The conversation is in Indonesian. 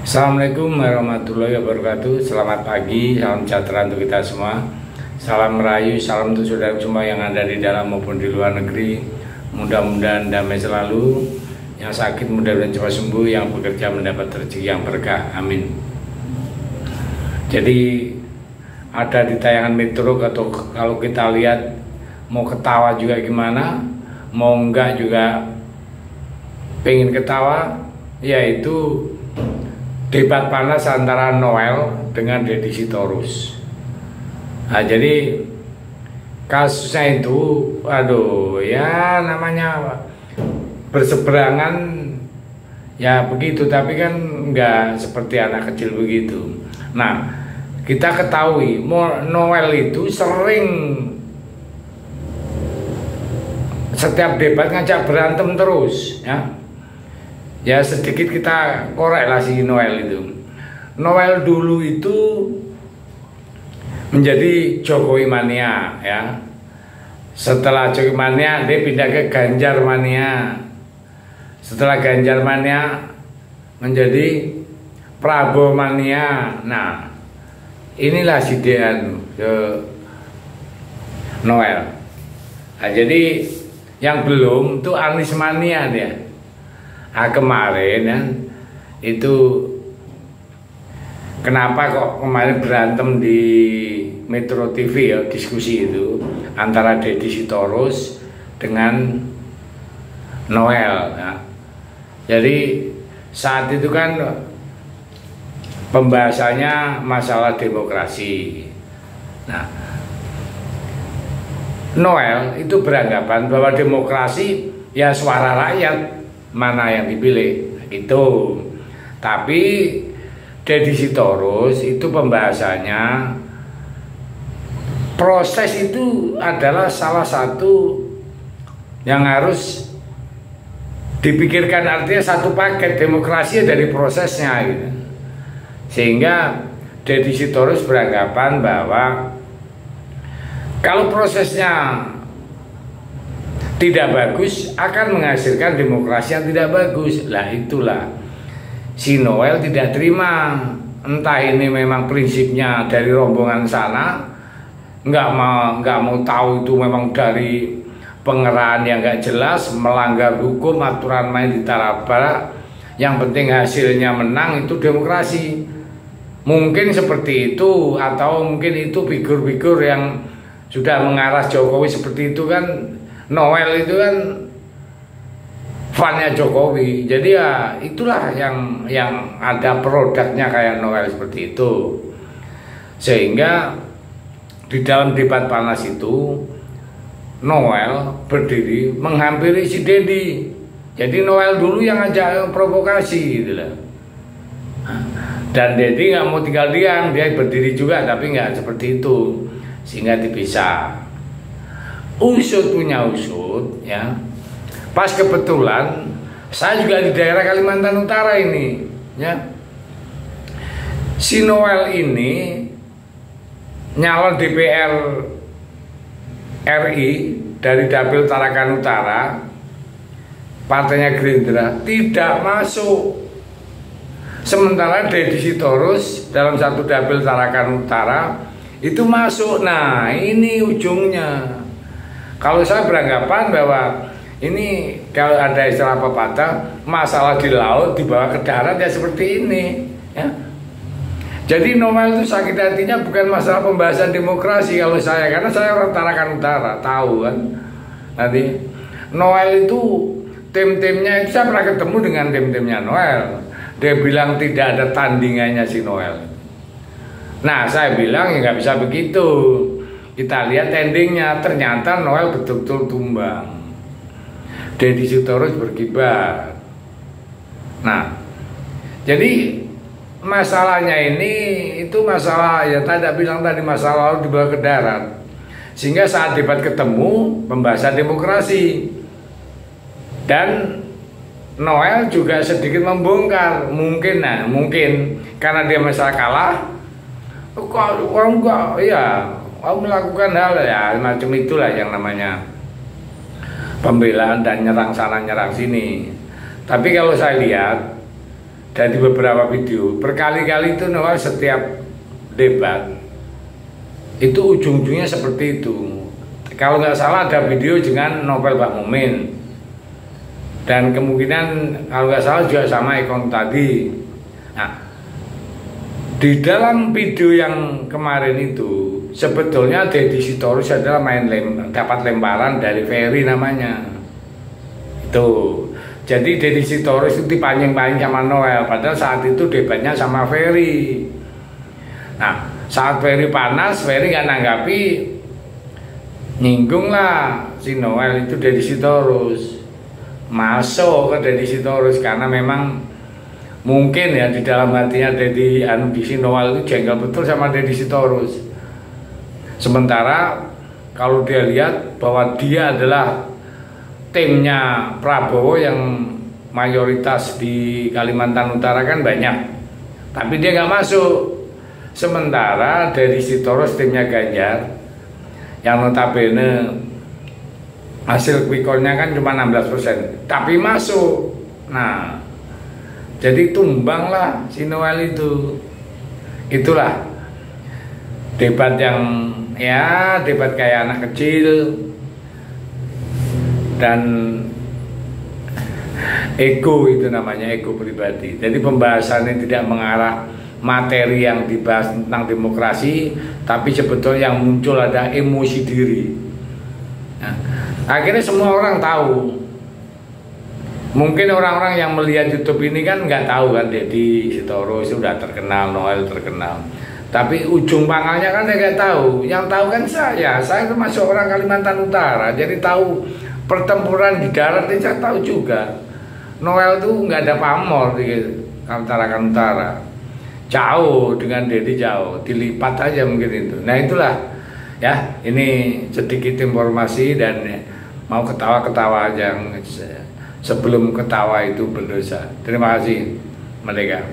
Assalamualaikum warahmatullahi wabarakatuh. Selamat pagi, salam sejahtera untuk kita semua. Salam merayu, salam untuk saudara semua yang ada di dalam maupun di luar negeri. Mudah-mudahan damai selalu. Yang sakit mudah-mudahan cepat sembuh, yang bekerja mendapat rezeki yang berkah. Amin. Jadi ada di tayangan Metro, atau kalau kita lihat mau ketawa juga gimana, mau enggak juga pengen ketawa, yaitu debat panas antara Noel dengan Deddy Sitorus. Nah, jadi kasusnya itu, aduh ya namanya berseberangan ya begitu, tapi kan nggak seperti anak kecil begitu. Nah, kita ketahui Noel itu sering setiap debat ngajak berantem terus, ya. Ya sedikit kita korek lah si Noel itu. Noel dulu itu menjadi Jokowi mania, ya. Setelah Jokowi mania dia pindah ke Ganjar mania. Setelah Ganjar mania menjadi Prabowo mania. Nah, inilah si Dean ke Noel. Nah, jadi yang belum tuh Anies mania dia. Nah, kemarin ya, itu kenapa kok kemarin berantem di Metro TV ya, diskusi itu antara Deddy Sitorus dengan Noel ya. Jadi saat itu kan pembahasannya masalah demokrasi. Nah, Noel itu beranggapan bahwa demokrasi ya suara rakyat mana yang dipilih itu. Tapi Deddy Sitorus itu pembahasannya proses itu adalah salah satu yang harus dipikirkan, artinya satu paket demokrasi dari prosesnya gitu. Sehingga Deddy Sitorus beranggapan bahwa kalau prosesnya tidak bagus akan menghasilkan demokrasi yang tidak bagus. Lah itulah si Noel tidak terima. Entah ini memang prinsipnya dari rombongan sana, nggak mau tahu itu memang dari pengerahan yang nggak jelas, melanggar hukum, aturan main di Tarabara. Yang penting hasilnya menang, itu demokrasi. Mungkin seperti itu, atau mungkin itu figur-figur yang sudah mengarah Jokowi seperti itu kan. Noel itu kan fannya Jokowi, jadi ya itulah yang ada produknya kayak Noel seperti itu. Sehingga di dalam debat panas itu Noel berdiri menghampiri si Deddy. Jadi Noel dulu yang ngajak provokasi gitu lah. Dan Deddy nggak mau tinggal diam, dia berdiri juga, tapi nggak seperti itu, sehingga dipisah. Usut punya usut, ya. Pas kebetulan saya juga di daerah Kalimantan Utara ini, ya. Si Noel ini nyalon DPR RI dari Dapil Tarakan Utara, partainya Gerindra, tidak masuk. Sementara Deddy Sitorus dalam satu Dapil Tarakan Utara itu masuk. Nah, ini ujungnya. Kalau saya beranggapan bahwa ini kalau ada istilah pepatah, masalah di laut dibawa ke darat ya seperti ini, ya. Jadi Noel itu sakit hatinya bukan masalah pembahasan demokrasi kalau saya, karena saya orang Tarakan Utara, tahu kan. Nanti Noel itu tim-timnya itu saya pernah ketemu dengan tim-timnya Noel. Dia bilang tidak ada tandingannya si Noel. Nah, saya bilang ya nggak bisa begitu. Kita lihat endingnya, ternyata Noel betul-betul tumbang. Deddy Sitorus berkibar. Nah, jadi masalahnya ini itu masalah ya tidak bilang tadi masalah lalu dibawa ke darat. Sehingga saat debat ketemu pembahasan demokrasi. Dan Noel juga sedikit membongkar, mungkin karena dia masalah kalah. Kok enggak ya melakukan hal ya macam itulah yang namanya pembelaan dan nyerang sana nyerang sini. Tapi kalau saya lihat dan di beberapa video berkali-kali itu Noel setiap debat itu ujung-ujungnya seperti itu. Kalau nggak salah ada video dengan Novel Bakmumin, dan kemungkinan kalau nggak salah juga sama Ekon tadi. Nah, di dalam video yang kemarin itu sebetulnya Deddy Sitorus adalah dapat lemparan dari Ferry namanya. Itu. Jadi Deddy Sitorus itu dipancing-pancing sama Noel, padahal saat itu debatnya sama Ferry. Nah, saat Ferry panas, Ferry nggak nanggapi, nyinggung lah si Noel itu Deddy Sitorus, masuk ke Deddy Sitorus karena memang mungkin ya di dalam hatinya Deddy si Noel itu jengkel betul sama Deddy Sitorus. Sementara kalau dia lihat bahwa dia adalah timnya Prabowo yang mayoritas di Kalimantan Utara kan banyak, tapi dia nggak masuk. Sementara Deddy Sitorus timnya Ganjar yang notabene hasil quick count-nya kan cuma 16%, tapi masuk. Nah, jadi tumbang lah si Noel itu. Itulah debat yang ya debat kayak anak kecil dan ego, itu namanya ego pribadi. Jadi pembahasannya tidak mengarah materi yang dibahas tentang demokrasi, tapi sebetulnya yang muncul ada emosi diri. Nah, akhirnya semua orang tahu. Mungkin orang-orang yang melihat YouTube ini kan nggak tahu kan Deddy Sitorus sudah terkenal, Noel terkenal. Tapi ujung pangkalnya kan dia nggak tahu. Yang tahu kan saya termasuk orang Kalimantan Utara, jadi tahu pertempuran di darat ini saya tahu juga. Noel tuh nggak ada pamor di Kalimantan Utara, jauh dengan Deddy jauh, dilipat aja mungkin itu. Nah itulah ya, ini sedikit informasi dan mau ketawa-ketawa aja, sebelum ketawa itu berdosa. Terima kasih Merdeka.